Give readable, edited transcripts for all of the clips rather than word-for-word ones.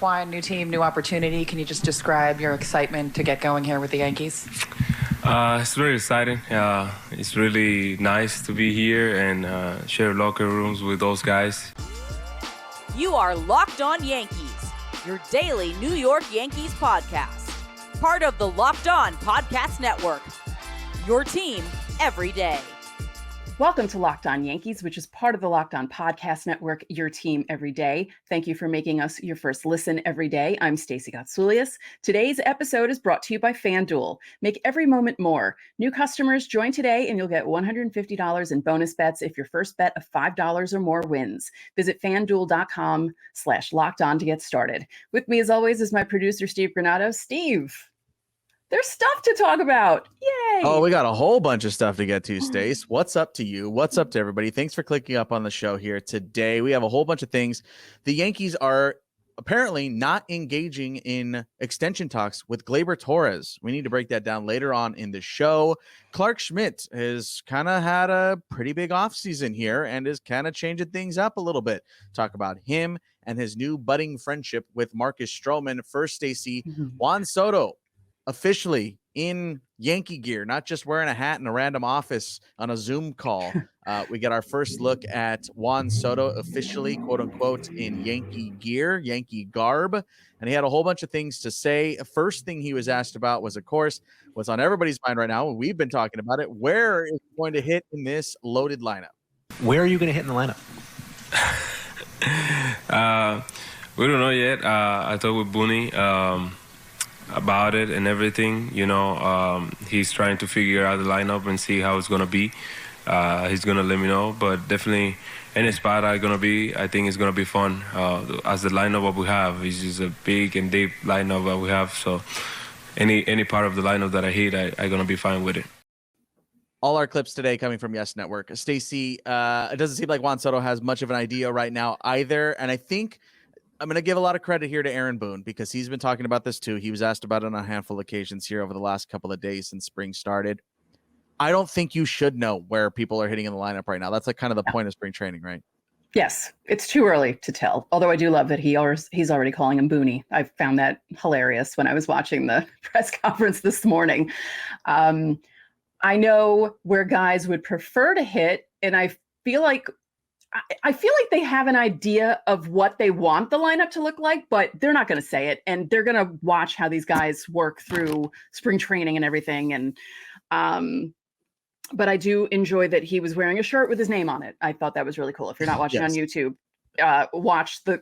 Juan, new team, new opportunity. Can you just describe your excitement to get going here with the Yankees? It's really exciting. It's really nice to be here and share locker rooms with those guys. You are Locked On Yankees, your daily New York Yankees podcast. Part of the Locked On Podcast Network, your team every day. Welcome to Locked On Yankees, which is part of the Locked On Podcast Network, your team every day. Thank you for making us your first listen every day. I'm Stacey Gotsoulias. Today's episode is brought to you by FanDuel. Make every moment more. New customers join today and you'll get $150 in bonus bets if your first bet of $5 or more wins. Visit FanDuel.com/LockedOn to get started. With me as always is my producer, Steve Granado. Steve, there's stuff to talk about. Yay! Oh, we got a whole bunch of stuff to get to, Stace. What's up to you? What's up to everybody? Thanks for clicking up on the show here today. We have a whole bunch of things. The Yankees are apparently not engaging in extension talks with Gleyber Torres. We need to break that down later on in the show. Clarke Schmidt has kind of had a pretty big offseason here and is kind of changing things up a little bit. Talk about him and his new budding friendship with Marcus Stroman. First, Stacey, Juan Soto officially in Yankee gear, not just wearing a hat in a random office on a Zoom call. We get our first look at Juan Soto officially, quote unquote, in Yankee gear, Yankee garb. And he had a whole bunch of things to say. First thing he was asked about was, of course, what's on everybody's mind right now. We've been talking about it. Where is he going to hit in this loaded lineup? Where are you going to hit in the lineup? We don't know yet. I talked with Booney about it and everything. He's trying to figure out the lineup and see how it's going to be. He's going to let me know, but definitely any spot I'm going to be, I think it's going to be fun. As the lineup what we have is just a big and deep lineup that we have, so any part of the lineup that I hit, I'm going to be fine with it. All our clips today coming from Yes Network. Stacey, it doesn't seem like Juan Soto has much of an idea right now either, and I think I'm going to give a lot of credit here to Aaron Boone because he's been talking about this too. He was asked about it on a handful of occasions here over the last couple of days since spring started. I don't think you should know where people are hitting in the lineup right now. That's like kind of the point of spring training, right? Yes, it's too early to tell. Although I do love that he's already calling him Booney. I found that hilarious when I was watching the press conference this morning. I know where guys would prefer to hit, and I feel like they have an idea of what they want the lineup to look like, but they're not going to say it. And they're going to watch how these guys work through spring training and everything. And, but I do enjoy that he was wearing a shirt with his name on it. I thought that was really cool. If you're not watching on YouTube, watch the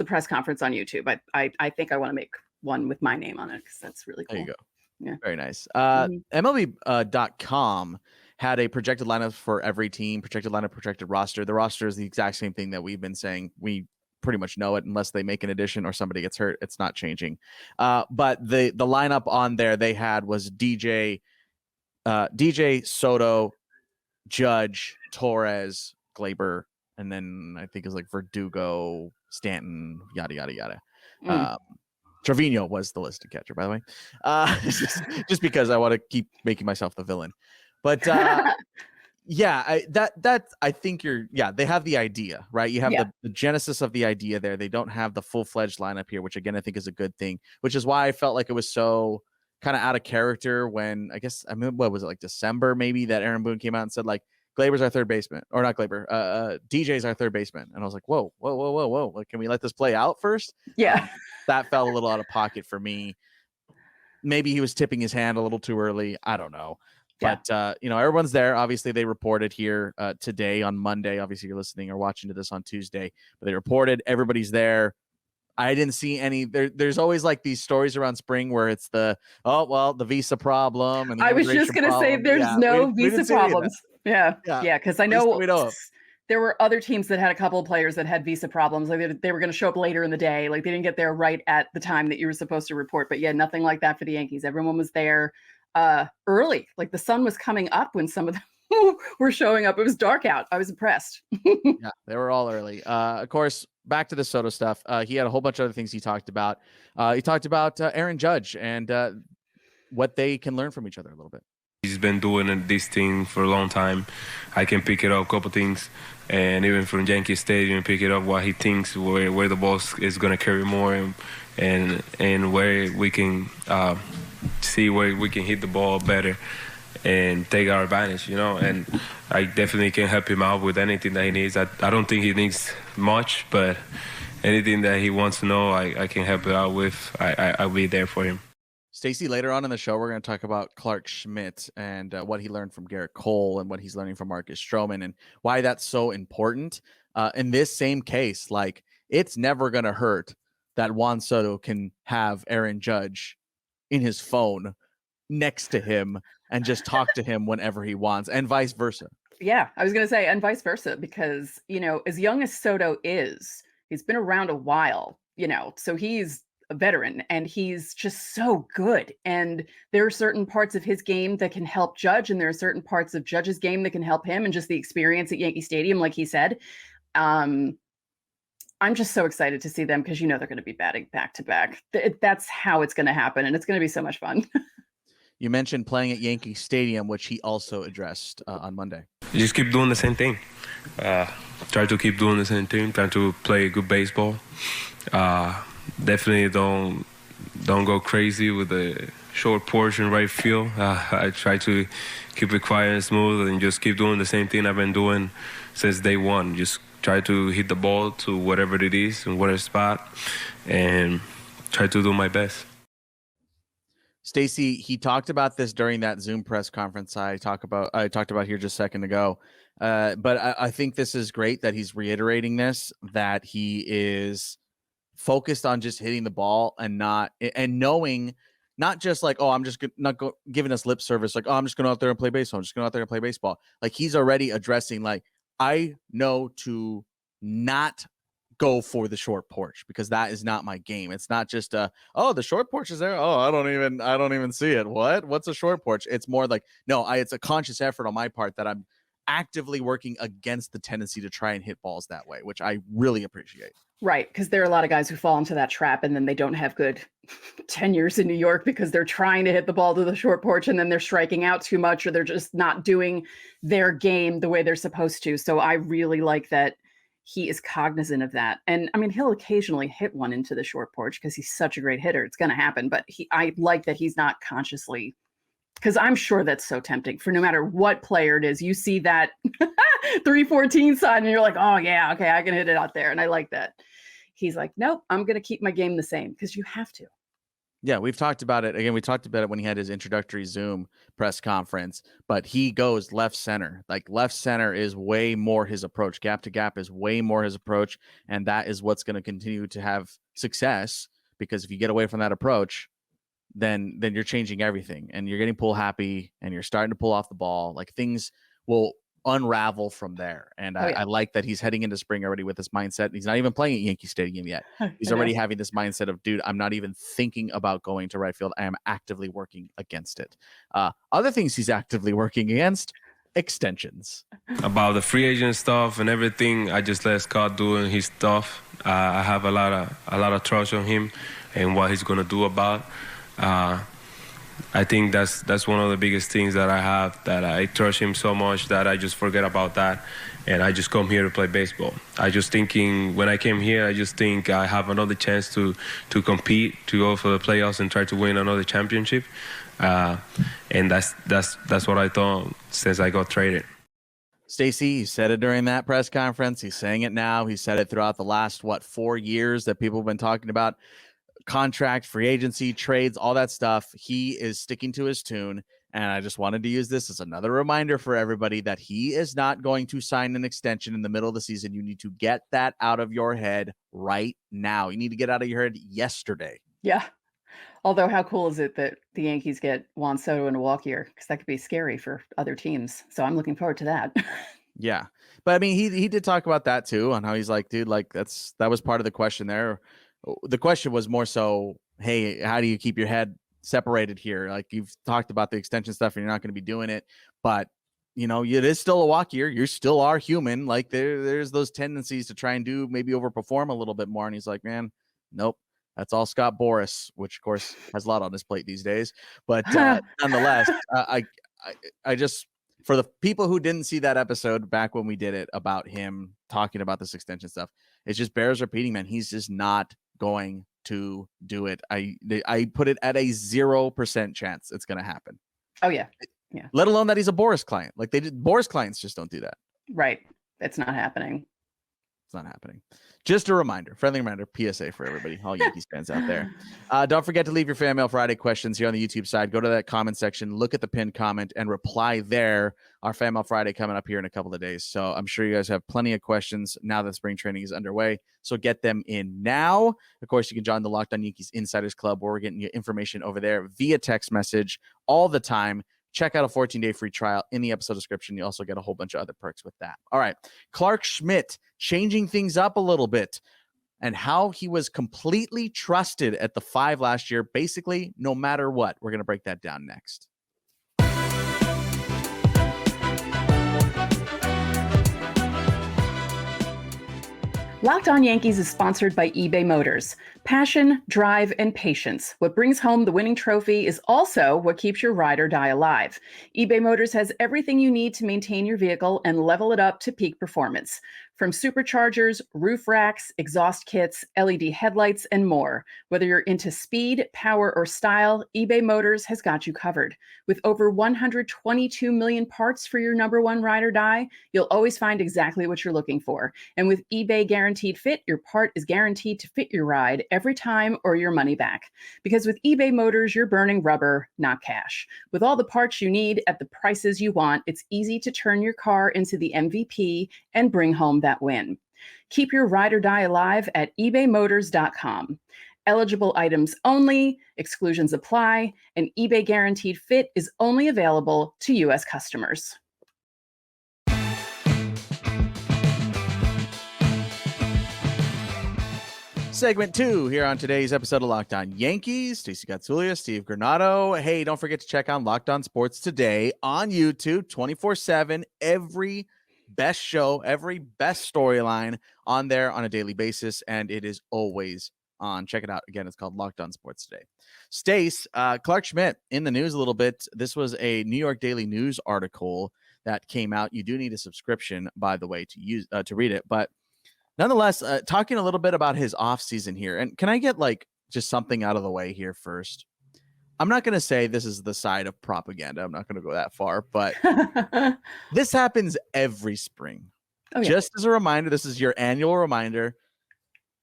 press conference on YouTube. I think I want to make one with my name on it because that's really cool. There you go. Yeah. Very nice. MLB.com had a projected lineup for every team, projected lineup, projected roster. The roster is the exact same thing that we've been saying. We pretty much know it unless they make an addition or somebody gets hurt. It's not changing. But the lineup on there they had was DJ, Soto, Judge, Torres, Gleyber, and then I think it was like Verdugo, Stanton, yada, yada, yada. Trevino was the listed catcher, by the way. Just because I want to keep making myself the villain. But yeah, I think they have the idea, right? You have the genesis of the idea there. They don't have the full-fledged lineup here, which again, I think is a good thing, which is why I felt like it was so kind of out of character when what was it, like December maybe, that Aaron Boone came out and said like, Gleyber's our third baseman, or not Gleyber, DJ's our third baseman. And I was like, whoa. Like, can we let this play out first? Yeah. That felt a little out of pocket for me. Maybe he was tipping his hand a little too early. I don't know. But, everyone's there. Obviously, they reported here today on Monday. Obviously, you're listening or watching to this on Tuesday. But they reported. Everybody's there. I didn't see any. There's always like these stories around spring where it's the visa problem. And I was just going to say there's no visa problems. Yeah. Because I know there were other teams that had a couple of players that had visa problems. Like they were going to show up later in the day. Like they didn't get there right at the time that you were supposed to report. But yeah, nothing like that for the Yankees. Everyone was there early. Like the sun was coming up when some of them were showing up. It was dark out. I was impressed. Yeah, they were all early. Of course, back to the Soto stuff. He had a whole bunch of other things he talked about. He talked about Aaron Judge and what they can learn from each other a little bit. He's been doing this thing for a long time. I can pick it up a couple things, and even from Yankee Stadium, pick it up what he thinks, where the ball is going to carry more, and where we can see where we can hit the ball better and take our advantage, and I definitely can help him out with anything that he needs. I don't think he needs much, but anything that he wants to know, I can help it out with. I'll be there for him. Stacey, later on in the show, we're going to talk about Clarke Schmidt and what he learned from Garrett Cole and what he's learning from Marcus Stroman and why that's so important. In this same case, like, it's never going to hurt that Juan Soto can have Aaron Judge in his phone next to him and just talk to him whenever he wants, and vice versa. Yeah, I was going to say, and vice versa, because, as young as Soto is, he's been around a while, so he's a veteran and he's just so good. And there are certain parts of his game that can help Judge, and there are certain parts of Judge's game that can help him, and just the experience at Yankee Stadium, like he said. I'm just so excited to see them because, they're going to be batting back to back. That's how it's going to happen. And it's going to be so much fun. You mentioned playing at Yankee Stadium, which he also addressed on Monday. You just keep doing the same thing. Try to keep doing the same thing. Try to play good baseball. Definitely don't go crazy with the short porch in right field. I try to keep it quiet and smooth and just keep doing the same thing I've been doing since day one. Just try to hit the ball to whatever it is in whatever spot and try to do my best. Stacey, he talked about this during that Zoom press conference I talked about here just a second ago. But I think this is great that he's reiterating this, that he is focused on just hitting the ball and knowing, not just like, oh, I'm just giving us lip service, like, oh, I'm just going out there and play baseball. I'm just going out there and play baseball. Like, he's already addressing, like, I know to not go for the short porch because that is not my game. It's not just oh, the short porch is there. Oh, I don't even see it. What's a short porch? It's more like, no, it's a conscious effort on my part that I'm actively working against the tendency to try and hit balls that way, which I really appreciate. Right, because there are a lot of guys who fall into that trap and then they don't have good tenures in New York because they're trying to hit the ball to the short porch and then they're striking out too much, or they're just not doing their game the way they're supposed to. So I really like that he is cognizant of that. And I mean, he'll occasionally hit one into the short porch because he's such a great hitter. It's going to happen. But I like that he's not consciously, because I'm sure that's so tempting for no matter what player it is. You see that 314 sign and you're like, oh, yeah, okay, I can hit it out there. And I like that. He's like, nope, I'm going to keep my game the same because you have to. Yeah, we've talked about it. Again, we talked about it when he had his introductory Zoom press conference, but he goes left center. Like, left center is way more his approach. Gap to gap is way more his approach. And that is what's going to continue to have success, because if you get away from that approach, then you're changing everything and you're getting pull happy and you're starting to pull off the ball. Like, things will unravel from there. And I like that he's heading into spring already with this mindset. He's not even playing at Yankee Stadium yet. He's already having this mindset of, dude, I'm not even thinking about going to right field. I am actively working against it. Other things he's actively working against: extensions. About the free agent stuff and everything, I just let Scott doing his stuff. I have a lot of trust on him and what he's gonna do about. I think that's one of the biggest things that I have, that I trust him so much that I just forget about that and I just come here to play baseball. When I came here, I just think I have another chance to compete, to go for the playoffs and try to win another championship. And that's what I thought since I got traded. Stacey, he said it during that press conference. He's saying it now. He said it throughout the last, 4 years that people have been talking about contract, free agency, trades, all that stuff. He is sticking to his tune. And I just wanted to use this as another reminder for everybody that he is not going to sign an extension in the middle of the season. You need to get that out of your head right now. You need to get out of your head yesterday. Yeah. Although, how cool is it that the Yankees get Juan Soto in a walk year? Because that could be scary for other teams. So I'm looking forward to that. Yeah. But I mean, he did talk about that too, on how he's like, dude, like that was part of the question there. The question was more so, hey, how do you keep your head separated here? Like, you've talked about the extension stuff and you're not going to be doing it, but it is still a walk year. You still are human. Like, there's those tendencies to try and maybe overperform a little bit more. And he's like, man, nope. That's all Scott Boras, which of course has a lot on his plate these days. But nonetheless, I just, for the people who didn't see that episode back when we did it about him talking about this extension stuff, it just bears repeating, man. He's just not going to do it. I put it at a 0% chance it's going to happen. Oh yeah. Let alone that he's a Boris client. Like Boris clients just don't do that. Right. It's not happening. It's not happening. Just a reminder, friendly reminder, PSA for everybody, all Yankees fans out there. Don't forget to leave your Fan Mail Friday questions here on the YouTube side. Go to that comment section, look at the pinned comment, and reply there. Our Fan Mail Friday coming up here in a couple of days. So I'm sure you guys have plenty of questions now that spring training is underway. So get them in now. Of course, you can join the Locked On Yankees Insiders Club, where we're getting you information over there via text message all the time. Check out a 14-day free trial in the episode description. You also get a whole bunch of other perks with that. All right. Clarke Schmidt changing things up a little bit and how he was completely trusted at the 5 last year, basically no matter what. We're going to break that down next. Locked On Yankees is sponsored by eBay Motors. Passion, drive, and patience. What brings home the winning trophy is also what keeps your ride or die alive. eBay Motors has everything you need to maintain your vehicle and level it up to peak performance. From superchargers, roof racks, exhaust kits, LED headlights, and more. Whether you're into speed, power, or style, eBay Motors has got you covered. With over 122 million parts for your number one ride or die, you'll always find exactly what you're looking for. And with eBay Guaranteed Fit, your part is guaranteed to fit your ride every time or your money back. Because with eBay Motors, you're burning rubber, not cash. With all the parts you need at the prices you want, it's easy to turn your car into the MVP and bring home that win. Keep your ride or die alive at ebaymotors.com. Eligible items only, exclusions apply, and eBay Guaranteed Fit is only available to U.S. customers. Segment 2 here on today's episode of Locked On Yankees. Stacey Gatsulia, Steve Granado. Hey, don't forget to check out Locked On Sports Today on YouTube 24/7. Every best show, every best storyline on there on a daily basis, and it is always on. Check it out. Again, it's called Locked On Sports Today. Stace, Clarke Schmidt in the news a little bit. This was a New York Daily News article that came out. You do need a subscription, by the way, to use to read it, but nonetheless, talking a little bit about his offseason here. And can I get just something out of the way here first? I'm not going to say this is the side of propaganda. I'm not going to go that far, but this happens every spring. Oh, yeah. Just as a reminder, this is your annual reminder.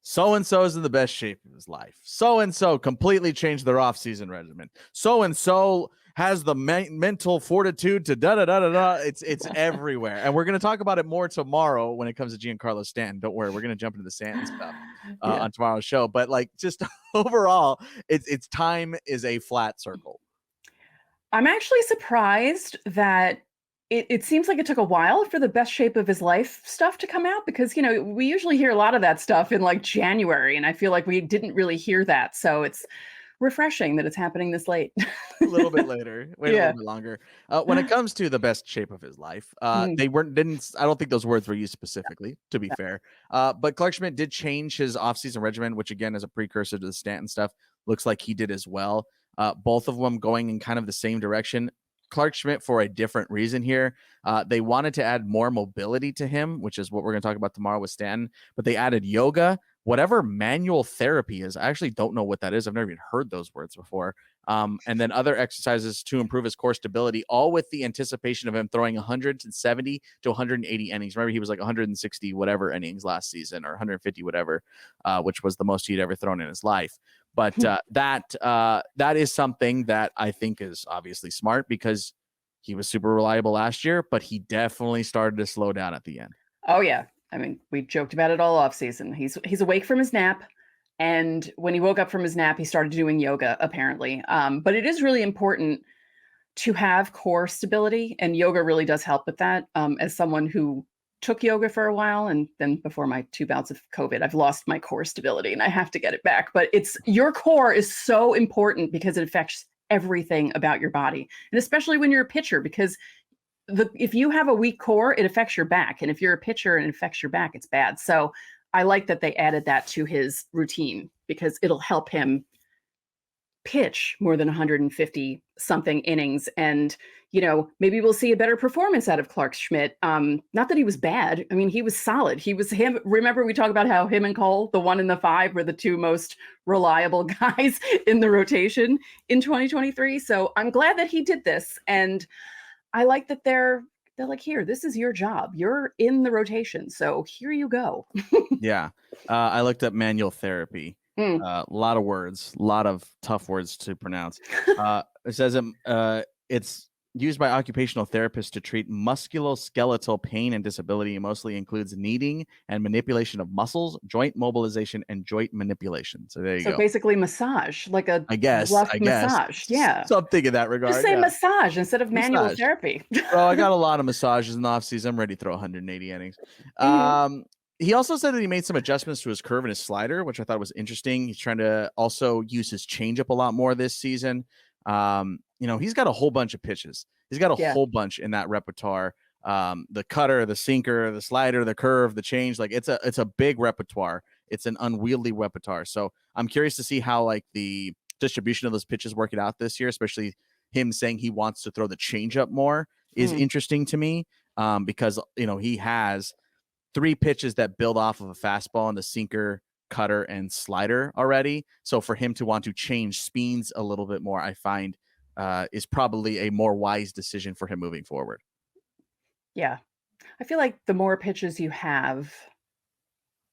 So-and-so is in the best shape of his life. So-and-so completely changed their offseason regimen. So-and-so has the mental fortitude to da-da-da-da-da. It's everywhere. And we're going to talk about it more tomorrow when it comes to Giancarlo Stanton. Don't worry. We're going to jump into the Stanton stuff on tomorrow's show. But just overall, it's time is a flat circle. I'm actually surprised that it seems like it took a while for the best shape of his life stuff to come out because, we usually hear a lot of that stuff in January. And I feel like we didn't really hear that. So it's refreshing that it's happening this late. A little bit later. Wait a little bit longer. When it comes to the best shape of his life, I don't think those words were used specifically, to be fair. But Clarke Schmidt did change his offseason regimen, which again is a precursor to the Stanton stuff. Looks like he did as well. Both of them going in kind of the same direction. Clarke Schmidt for a different reason here. They wanted to add more mobility to him, which is what we're going to talk about tomorrow with Stanton, but they added yoga, whatever manual therapy is. I actually don't know what that is. I've never even heard those words before. And then other exercises to improve his core stability, all with the anticipation of him throwing 170 to 180 innings. Remember, he was 160 whatever innings last season or 150 whatever, which was the most he'd ever thrown in his life. But that is something that I think is obviously smart because he was super reliable last year, but he definitely started to slow down at the end. Oh, yeah. I mean, we joked about it all offseason. He's awake from his nap. And when he woke up from his nap, he started doing yoga, apparently. But it is really important to have core stability. And yoga really does help with that. As someone who took yoga for a while, and then before my 2 bouts of COVID, I've lost my core stability and I have to get it back. But your core is so important because it affects everything about your body. And especially when you're a pitcher, because if you have a weak core, it affects your back. And if you're a pitcher and it affects your back, it's bad. So I like that they added that to his routine because it'll help him pitch more than 150 something innings. And, maybe we'll see a better performance out of Clarke Schmidt. Not that he was bad. I mean, he was solid. He was him. Remember, we talked about how him and Cole, the 1 and the 5, were the 2 most reliable guys in the rotation in 2023. So I'm glad that he did this. And I like that they're like, here, this is your job. You're in the rotation. So here you go. Yeah. I looked up manual therapy. A lot of words, a lot of tough words to pronounce. It says it's used by occupational therapists to treat musculoskeletal pain and disability, and mostly includes kneading and manipulation of muscles, joint mobilization, and joint manipulation. So there you go. So basically massage, like a I guess massage. Yeah. Something in that regard. Just say massage instead of manual therapy. Well, I got a lot of massages in the offseason. I'm ready to throw 180 innings. He also said that he made some adjustments to his curve and his slider, which I thought was interesting. He's trying to also use his changeup a lot more this season. He's got a whole bunch of pitches. He's got a whole bunch in that repertoire. The cutter, the sinker, the slider, the curve, the change. Like it's a big repertoire. It's an unwieldy repertoire. So I'm curious to see how like the distribution of those pitches work it out this year, especially him saying he wants to throw the changeup more is interesting to me. Because he has 3 pitches that build off of a fastball and the sinker, cutter, and slider already. So for him to want to change speeds a little bit more, I find is probably a more wise decision for him moving forward. Yeah. I feel like the more pitches you have,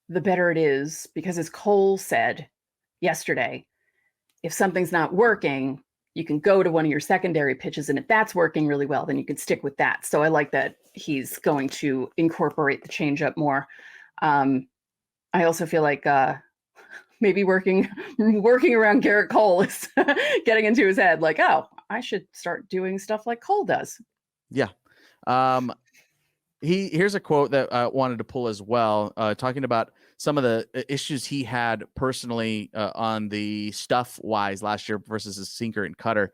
the better it is, because as Cole said yesterday, if something's not working, you can go to one of your secondary pitches, and if that's working really well, then you can stick with that. So I like that he's going to incorporate the changeup more. I also feel like maybe working around Garrett Cole is getting into his head, like, oh, I should start doing stuff like Cole does. Yeah. Here's a quote that I wanted to pull as well, talking about some of the issues he had personally on the stuff wise last year versus his sinker and cutter.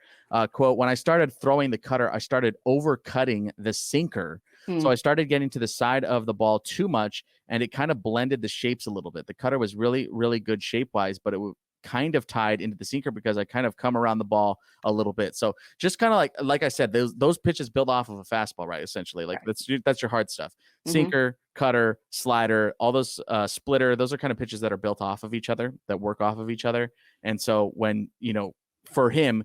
Quote, when I started throwing the cutter, I started overcutting the sinker. So I started getting to the side of the ball too much, and it kind of blended the shapes a little bit. The cutter was really, really good shape wise, but it kind of tied into the sinker because I kind of come around the ball a little bit. So just kind of like I said, those pitches build off of a fastball, right? Essentially, like that's your hard stuff. Sinker, cutter, slider, all those splitter, those are kind of pitches that are built off of each other, that work off of each other. And so when, for him,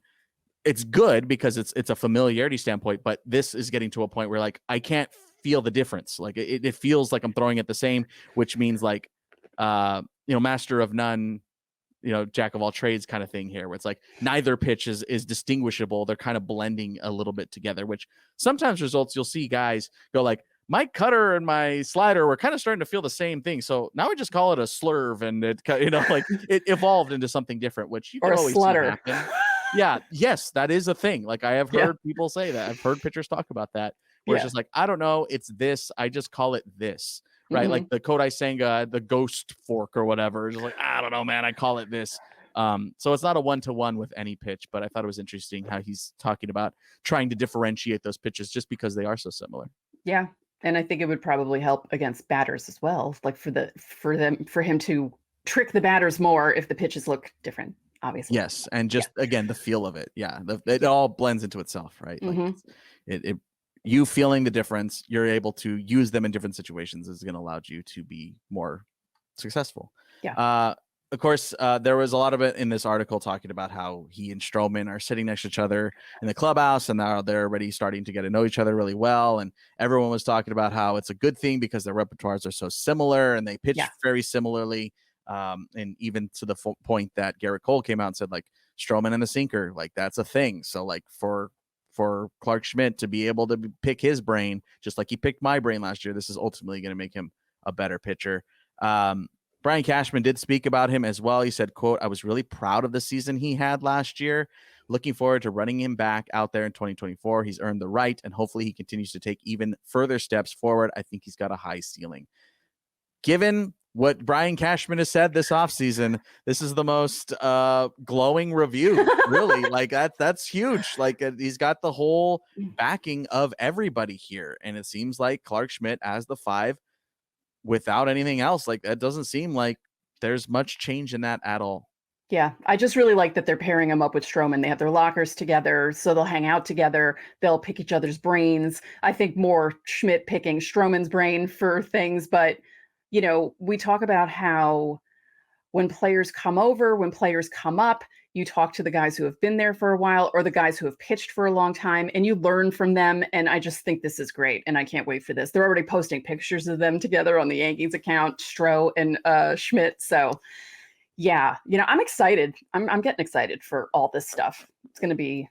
it's good because it's a familiarity standpoint, but this is getting to a point where like I can't feel the difference. Like it feels like I'm throwing it the same, which means like master of none, jack of all trades kind of thing here, where it's like neither pitch is distinguishable. They're kind of blending a little bit together, which sometimes results you'll see guys go like, my cutter and my slider were kind of starting to feel the same thing. So now we just call it a slurve, and it like it evolved into something different, which you can always slutter. See happen. Yeah. Yes, that is a thing. Like I have heard people say that. I've heard pitchers talk about that. Where it's just like, I don't know, it's this. I just call it this. Right. Like the Kodai Senga, the ghost fork or whatever. Just like, I don't know, man. I call it this. So it's not a 1-to-1 with any pitch, but I thought it was interesting how he's talking about trying to differentiate those pitches just because they are so similar. Yeah. And I think it would probably help against batters as well. Like for him to trick the batters more if the pitches look different. Obviously. Yes. And just again, the feel of it. Yeah. It all blends into itself, right? Like you feeling the difference, you're able to use them in different situations is going to allow you to be more successful. Yeah. Of course, there was a lot of it in this article talking about how he and Stroman are sitting next to each other in the clubhouse, and now they're already starting to get to know each other really well. And everyone was talking about how it's a good thing because their repertoires are so similar and they pitch very similarly. And even to the point that Garrett Cole came out and said like Stroman and the sinker, like that's a thing. So like for Clarke Schmidt to be able to pick his brain, just like he picked my brain last year, this is ultimately going to make him a better pitcher. Brian Cashman did speak about him as well. He said, quote, I was really proud of the season he had last year. Looking forward to running him back out there in 2024. He's earned the right, and hopefully he continues to take even further steps forward. I think he's got a high ceiling. Given what Brian Cashman has said this offseason, this is the most glowing review, really. Like that's huge. Like he's got the whole backing of everybody here. And it seems like Clarke Schmidt as the 5 without anything else. Like that doesn't seem like there's much change in that at all. Yeah, I just really like that they're pairing him up with Stroman. They have their lockers together, so they'll hang out together. They'll pick each other's brains. I think more Schmidt picking Stroman's brain for things, but we talk about how when players come over, when players come up, you talk to the guys who have been there for a while or the guys who have pitched for a long time, and you learn from them. And I just think this is great, and I can't wait for this. They're already posting pictures of them together on the Yankees account, Stroh and Schmidt. So yeah, I'm excited. I'm getting excited for all this stuff. It's going to be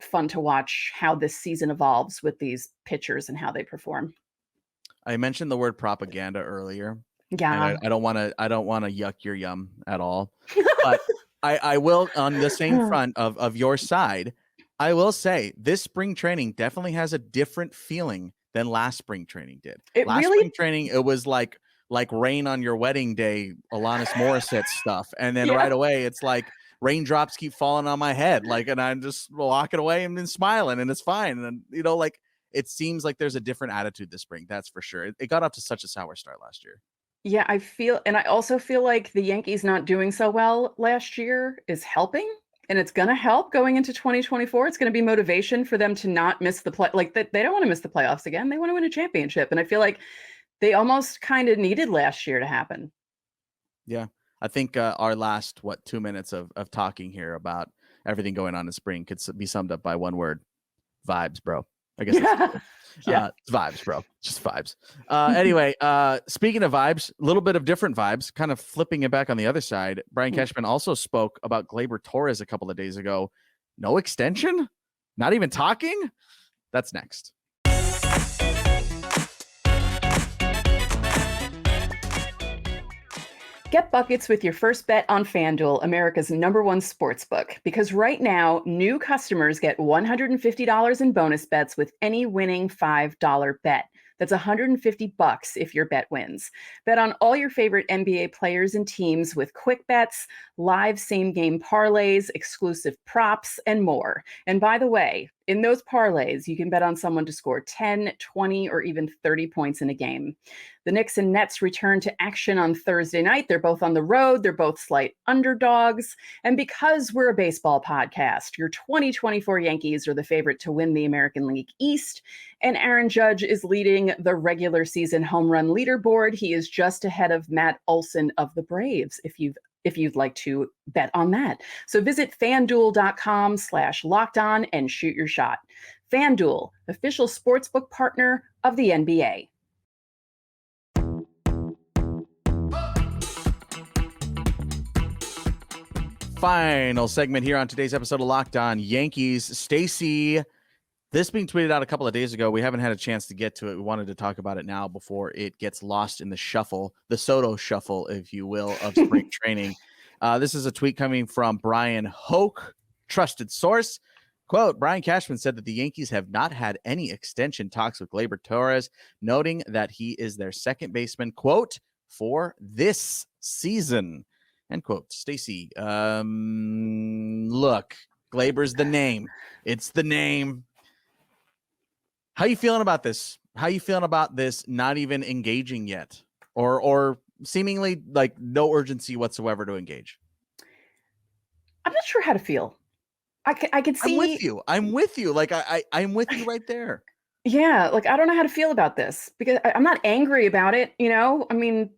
fun to watch how this season evolves with these pitchers and how they perform. I mentioned the word propaganda earlier. Yeah. And I don't want to yuck your yum at all. But I will, on the same front of your side, I will say this spring training definitely has a different feeling than last spring training did. Spring training, it was like rain on your wedding day, Alanis Morissette stuff. And then right away, it's like raindrops keep falling on my head. And I'm just walking away and then smiling and it's fine. And, it seems like there's a different attitude this spring. That's for sure. It got off to such a sour start last year. Yeah, I also feel like the Yankees not doing so well last year is helping. And it's going to help going into 2024. It's going to be motivation for them to not miss the play. They don't want to miss the playoffs again. They want to win a championship. And I feel like they almost kind of needed last year to happen. Yeah. I think our last, 2 minutes of talking here about everything going on in spring could be summed up by one word: vibes, bro. I guess it's vibes, bro. Just vibes. Anyway, speaking of vibes, a little bit of different vibes, kind of flipping it back on the other side. Brian Cashman also spoke about Gleyber Torres a couple of days ago. No extension? Not even talking? That's next. Get buckets with your first bet on FanDuel, America's #1 sportsbook. Because right now, new customers get $150 in bonus bets with any winning $5 bet. That's $150 if your bet wins. Bet on all your favorite NBA players and teams with quick bets, live same-game parlays, exclusive props, and more. And by the way, in those parlays, you can bet on someone to score 10, 20, or even 30 points in a game. The Knicks and Nets return to action on Thursday night. They're both on the road. They're both slight underdogs. And because we're a baseball podcast, your 2024 Yankees are the favorite to win the American League East. And Aaron Judge is leading the regular season home run leaderboard. He is just ahead of Matt Olson of the Braves, if you'd like to bet on that. So visit FanDuel.com/lockedon and shoot your shot. FanDuel, official sportsbook partner of the NBA. Final segment here on today's episode of Locked On Yankees. Stacey, this being tweeted out a couple of days ago. We haven't had a chance to get to it. We wanted to talk about it now before it gets lost in the shuffle, the Soto shuffle, if you will, of spring training. This is a tweet coming from Brian Hoke, trusted source. Quote, Brian Cashman said that the Yankees have not had any extension talks with Gleyber Torres, noting that he is their second baseman, quote, for this season, end quote. Stacey, look, Gleyber's the name. It's the name. How you feeling about this? How you feeling about this not even engaging yet? Or seemingly like no urgency whatsoever to engage? I'm not sure how to feel. I can see. I'm with you. Like I'm with you right there. Yeah, like I don't know how to feel about this because I'm not angry about it. I mean,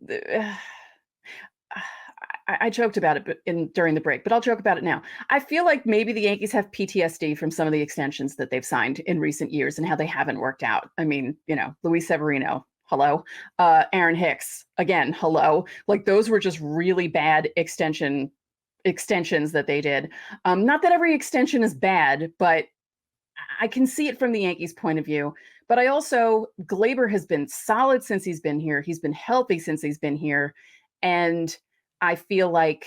I joked about it during the break, but I'll joke about it now. I feel like maybe the Yankees have PTSD from some of the extensions that they've signed in recent years and how they haven't worked out. I mean, Luis Severino, hello. Aaron Hicks, again, hello. Like those were just really bad extensions that they did. Not that every extension is bad, but I can see it from the Yankees' point of view. But Gleyber has been solid since he's been here. He's been healthy since he's been here. And I feel like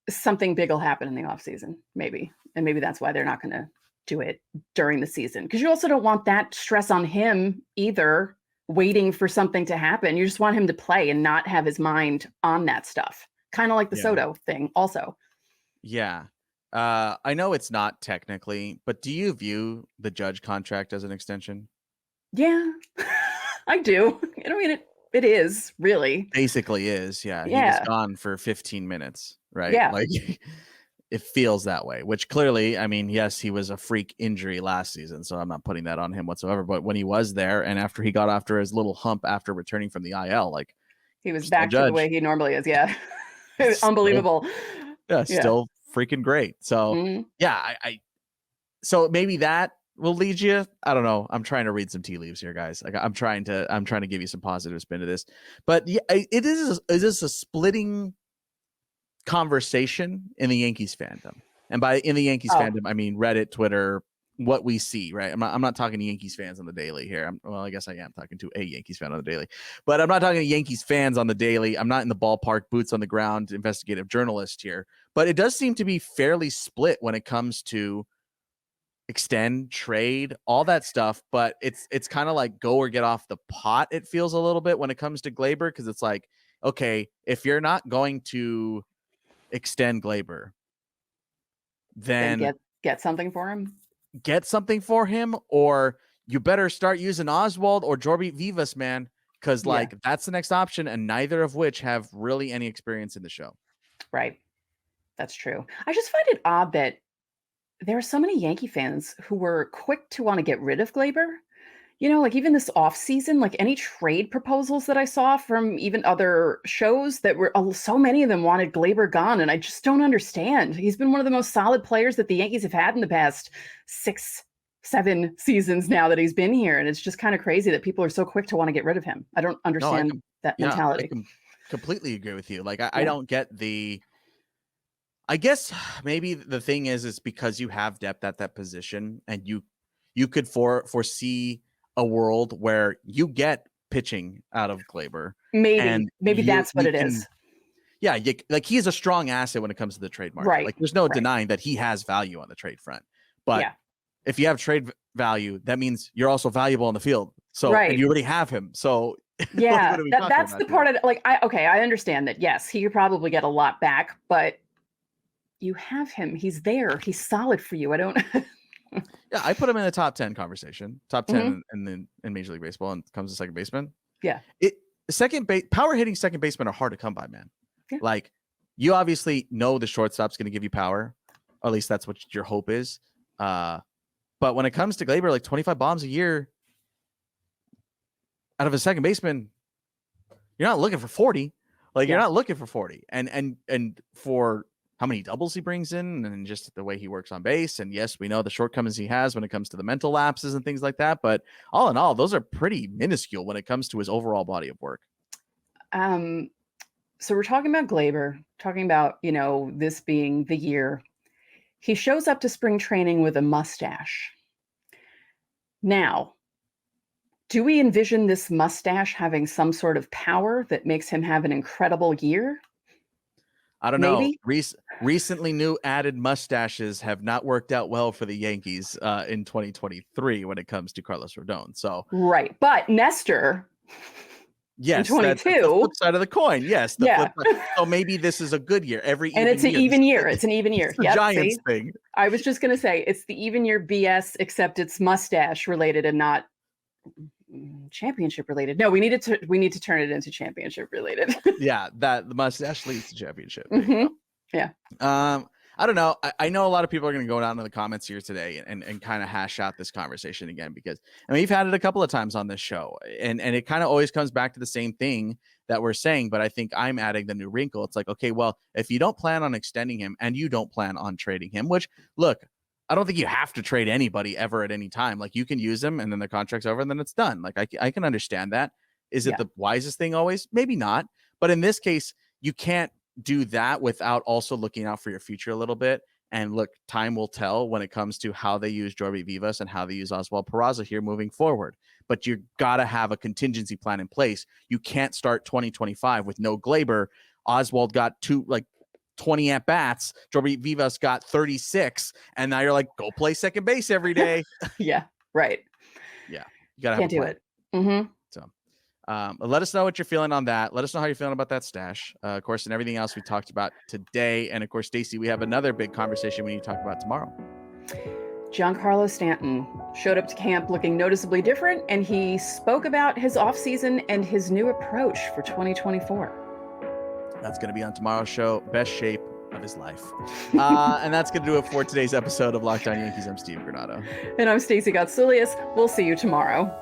something big will happen in the offseason, maybe. And maybe that's why they're not going to do it during the season. Because you also don't want that stress on him either, waiting for something to happen. You just want him to play and not have his mind on that stuff. Kind of like the Soto thing also. Yeah. I know it's not technically, but do you view the Judge contract as an extension? Yeah, I do. I mean, it is really. Basically is, yeah. He was gone for 15 minutes, right? Yeah. Like it feels that way, which clearly, I mean, yes, he was a freak injury last season, so I'm not putting that on him whatsoever. But when he was there and after he got after his little hump after returning from the IL, like He was back to the way he normally is. Yeah. Unbelievable. Still freaking great. So so maybe that will lead you. I don't know. I'm trying to read some tea leaves here, guys. Like I'm trying to give you some positive spin to this. But yeah, it is a splitting conversation in the Yankees fandom. And by in the Yankees fandom, I mean Reddit, Twitter, what we see, right? I'm not talking to Yankees fans on the daily here. I guess I am talking to a Yankees fan on the daily, but I'm not talking to Yankees fans on the daily. I'm not in the ballpark, boots on the ground, investigative journalist here. But it does seem to be fairly split when it comes to extend, trade, all that stuff. But it's kind of like go or get off the pot. It feels a little bit when it comes to Gleyber, because it's like, okay, if you're not going to extend Gleyber, then get something for him. Get something for him, or you better start using Oswald or Jorby Vivas, man, because that's the next option, and neither of which have really any experience in the show. Right. That's true. I just find it odd that there are so many Yankee fans who were quick to want to get rid of Gleyber. You know, like even this offseason, like any trade proposals that I saw from even other shows that were, so many of them wanted Gleyber gone. And I just don't understand. He's been one of the most solid players that the Yankees have had in the past 6-7 seasons now that he's been here. And it's just kind of crazy that people are so quick to want to get rid of him. I don't understand that mentality. I completely agree with you. Like, I don't get I guess maybe the thing is because you have depth at that position and you could foresee a world where you get pitching out of Gleyber. Maybe that's what it is. Yeah, like he's a strong asset when it comes to the trade market. Right. Like there's no denying that he has value on the trade front. But if you have trade value, that means you're also valuable on the field. So and you already have him. So yeah, that's the part of like I understand that. Yes, he could probably get a lot back, but you have him. He's there. He's solid for you. I don't. Yeah, I put him in the top 10 conversation, top 10 in Major League Baseball, and comes to second baseman. Yeah, power hitting second basemen are hard to come by, man. Yeah. Like you obviously know the shortstop's going to give you power, or at least that's what your hope is. But when it comes to Gleyber, like 25 bombs a year out of a second baseman, you're not looking for 40. Like you're not looking for 40, and for how many doubles he brings in and just the way he works on base. And yes, we know the shortcomings he has when it comes to the mental lapses and things like that. But all in all, those are pretty minuscule when it comes to his overall body of work. So we're talking about Gleyber, talking about, this being the year. He shows up to spring training with a mustache. Now, do we envision this mustache having some sort of power that makes him have an incredible year? I don't know. Recently new added mustaches have not worked out well for the Yankees in 2023 when it comes to Carlos Rodon. So right, but Nestor, yes, in 22, that's the flip side of the coin. Yes, flip side. So maybe this is a good year. It's an even year. It's an even year. It's the Giants thing. I was just gonna say it's the even year BS, except it's mustache related and not championship related. No, we need to turn it into championship related. Yeah, that the mustache leads to championship. Yeah. I don't know. I know a lot of people are going to go down to the comments here today and kind of hash out this conversation again, because we've had it a couple of times on this show, and it kind of always comes back to the same thing that we're saying, but I think I'm adding the new wrinkle. It's like, okay, well, if you don't plan on extending him and you don't plan on trading him, which look, I don't think you have to trade anybody ever at any time. Like you can use them and then the contract's over and then it's done. Like I can understand that. Is it the wisest thing always? Maybe not. But in this case, you can't do that without also looking out for your future a little bit. And look, time will tell when it comes to how they use Jorby Vivas and how they use Oswald Peraza here moving forward. But you got to have a contingency plan in place. You can't start 2025 with no Gleyber. Oswald got 20 at bats. Jorby Vivas got 36, and now you're like, go play second base every day. Yeah, right. Yeah, you gotta can't do it. Mm-hmm. So, let us know what you're feeling on that. Let us know how you're feeling about that stash, of course, and everything else we talked about today. And of course, Stacey, we have another big conversation we need to talk about tomorrow. Giancarlo Stanton showed up to camp looking noticeably different, and he spoke about his offseason and his new approach for 2024. That's going to be on tomorrow's show. Best shape of his life. And that's going to do it for today's episode of Locked On Yankees. I'm Steve Granado. And I'm Stacey Gotsoulias. We'll see you tomorrow.